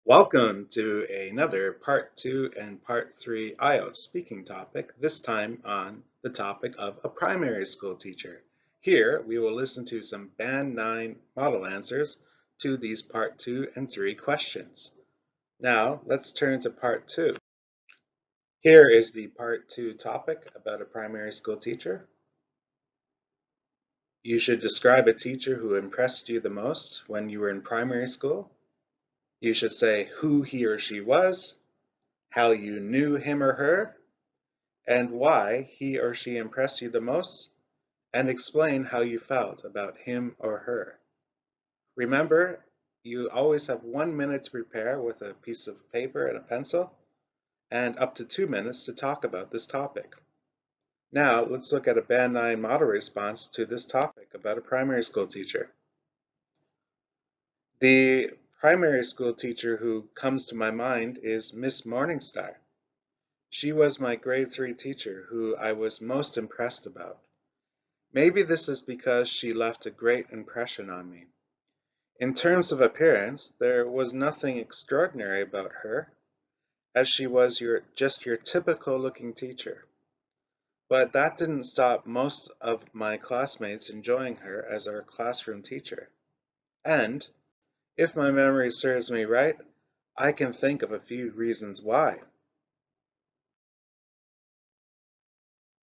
Welcome to another part 2 and part 3 IELTS speaking topic, this time on the topic of a primary school teacher. Here we will listen to some Band 9 model answers to these part 2 and 3 questions. Now let's turn to part 2. Here is the part 2 topic about a primary school teacher. You should describe a teacher who impressed you the most when you were in primary school. You should say who he or she was, how you knew him or her, and why he or she impressed you the most, and explain how you felt about him or her. Remember, you always have 1 minute to prepare with a piece of paper and a pencil, and up to 2 minutes to talk about this topic. Now, let's look at a Band 9 model response to this topic about a primary school teacher. The primary school teacher who comes to my mind is Miss Morningstar. She was my grade 3 teacher who I was most impressed about. Maybe this is because she left a great impression on me. In terms of appearance, there was nothing extraordinary about her, as she was just your typical looking teacher. But that didn't stop most of my classmates enjoying her as our classroom teacher. And, if my memory serves me right, I can think of a few reasons why.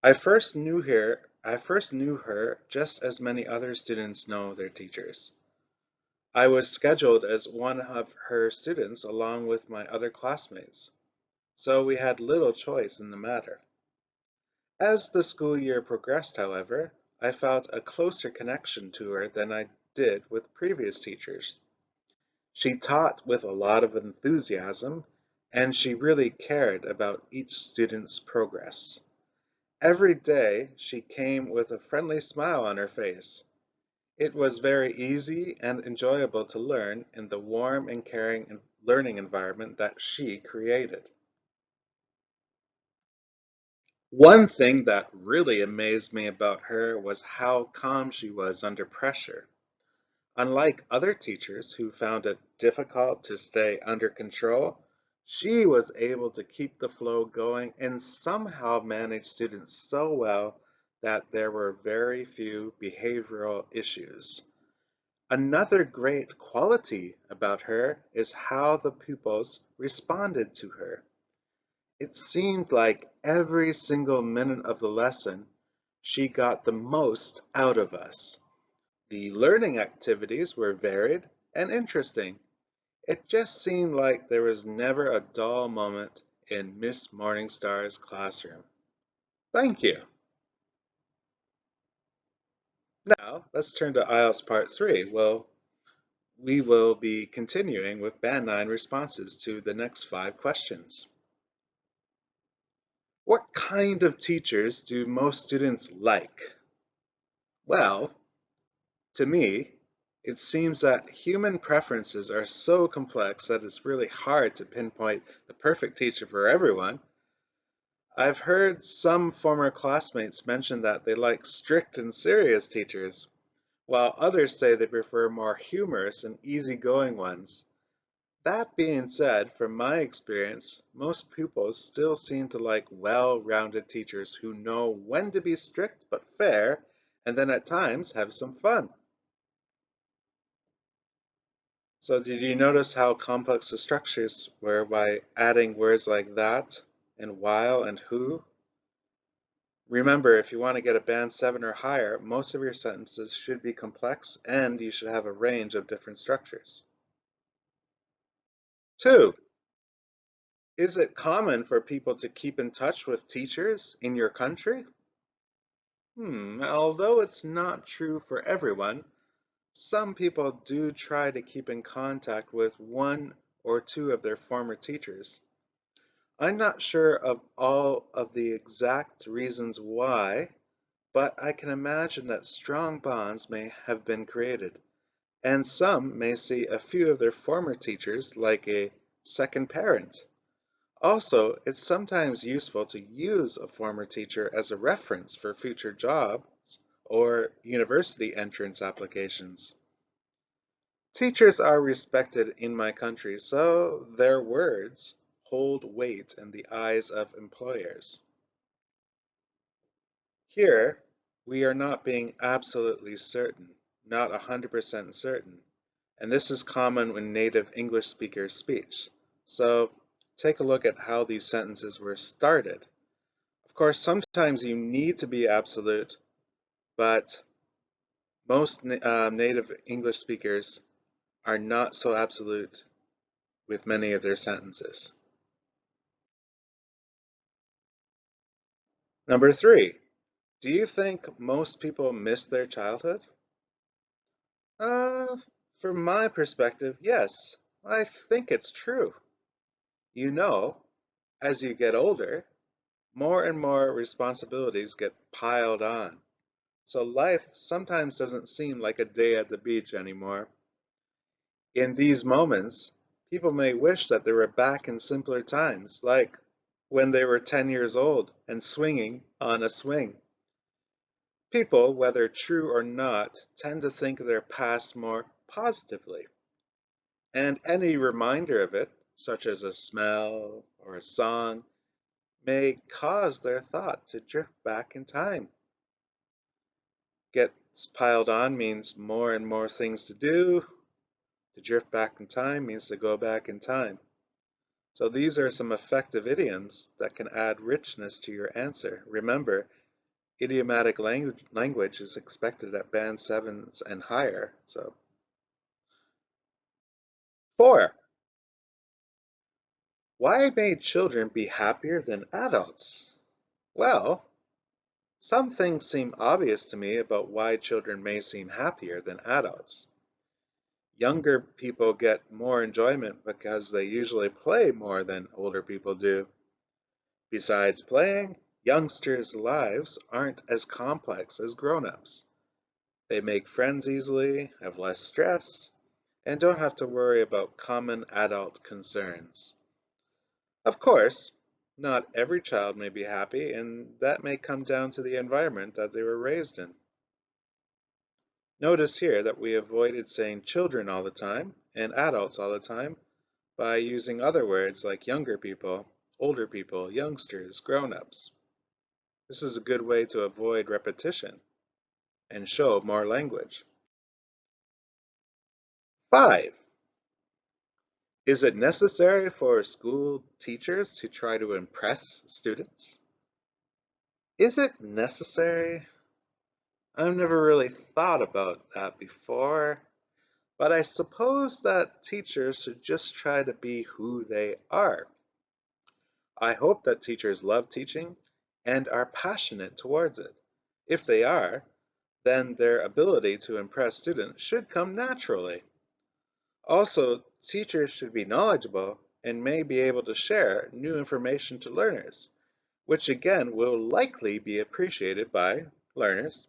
I first knew her just as many other students know their teachers. I was scheduled as one of her students along with my other classmates, so we had little choice in the matter. As the school year progressed, however, I felt a closer connection to her than I did with previous teachers. She taught with a lot of enthusiasm, and she really cared about each student's progress. Every day she came with a friendly smile on her face. It was very easy and enjoyable to learn in the warm and caring learning environment that she created. One thing that really amazed me about her was how calm she was under pressure. Unlike other teachers who found it difficult to stay under control, she was able to keep the flow going and somehow manage students so well that there were very few behavioral issues. Another great quality about her is how the pupils responded to her. It seemed like every single minute of the lesson, she got the most out of us. The learning activities were varied and interesting. It just seemed like there was never a dull moment in Miss Morningstar's classroom. Thank you. Now, let's turn to IELTS Part 3. Well, we will be continuing with Band 9 responses to the next 5 questions. What kind of teachers do most students like? Well, to me, it seems that human preferences are so complex that it's really hard to pinpoint the perfect teacher for everyone. I've heard some former classmates mention that they like strict and serious teachers, while others say they prefer more humorous and easygoing ones. That being said, from my experience, most pupils still seem to like well-rounded teachers who know when to be strict but fair, and then at times have some fun. So did you notice how complex the structures were by adding words like that, and while, and who? Remember, if you want to get a band 7 or higher, most of your sentences should be complex and you should have a range of different structures. 2. Is it common for people to keep in touch with teachers in your country? Although it's not true for everyone, some people do try to keep in contact with one or two of their former teachers. I'm not sure of all of the exact reasons why, but I can imagine that strong bonds may have been created, and some may see a few of their former teachers like a second parent. Also, it's sometimes useful to use a former teacher as a reference for future jobs or university entrance applications. Teachers are respected in my country, so their words hold weight in the eyes of employers. Here, we are not being absolutely certain, not 100% certain, and this is common when native English speakers speak. So take a look at how these sentences were started. Of course, sometimes you need to be absolute, but most native English speakers are not so absolute with many of their sentences. Number 3, do you think most people miss their childhood? Uh, from my perspective, yes, I think it's true. You know, as you get older, more and more responsibilities get piled on. So life sometimes doesn't seem like a day at the beach anymore. In these moments, people may wish that they were back in simpler times, like when they were 10 years old and swinging on a swing. People, whether true or not, tend to think of their past more positively. And any reminder of it, such as a smell or a song, may cause their thought to drift back in time. Gets piled on means more and more things to do. To drift back in time means to go back in time. So these are some effective idioms that can add richness to your answer. Remember, idiomatic language is expected at band 7s and higher. So 4. Why may children be happier than adults? Well, some things seem obvious to me about why children may seem happier than adults. Younger people get more enjoyment because they usually play more than older people do. Besides playing, youngsters' lives aren't as complex as grown-ups. They make friends easily, have less stress, and don't have to worry about common adult concerns. Of course, not every child may be happy, and that may come down to the environment that they were raised in. Notice here that we avoided saying children all the time and adults all the time by using other words like younger people, older people, youngsters, grown-ups. This is a good way to avoid repetition and show more language. 5. Is it necessary for school teachers to try to impress students? Is it necessary? I've never really thought about that before, but I suppose that teachers should just try to be who they are. I hope that teachers love teaching and are passionate towards it. If they are, then their ability to impress students should come naturally. Also, teachers should be knowledgeable and may be able to share new information to learners, which again will likely be appreciated by learners.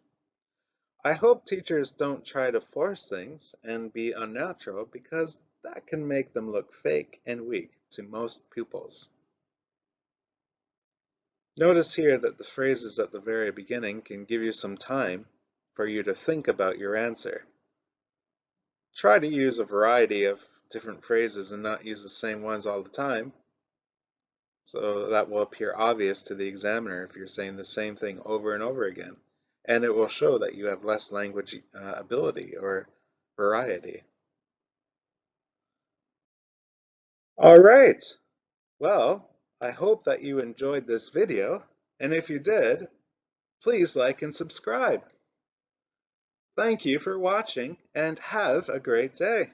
I hope teachers don't try to force things and be unnatural because that can make them look fake and weak to most pupils. Notice here that the phrases at the very beginning can give you some time for you to think about your answer. Try to use a variety of different phrases and not use the same ones all the time, so that will appear obvious to the examiner if you're saying the same thing over and over again. And it will show that you have less language ability or variety. All right. Well, I hope that you enjoyed this video, and if you did, please like and subscribe. Thank you for watching, and have a great day.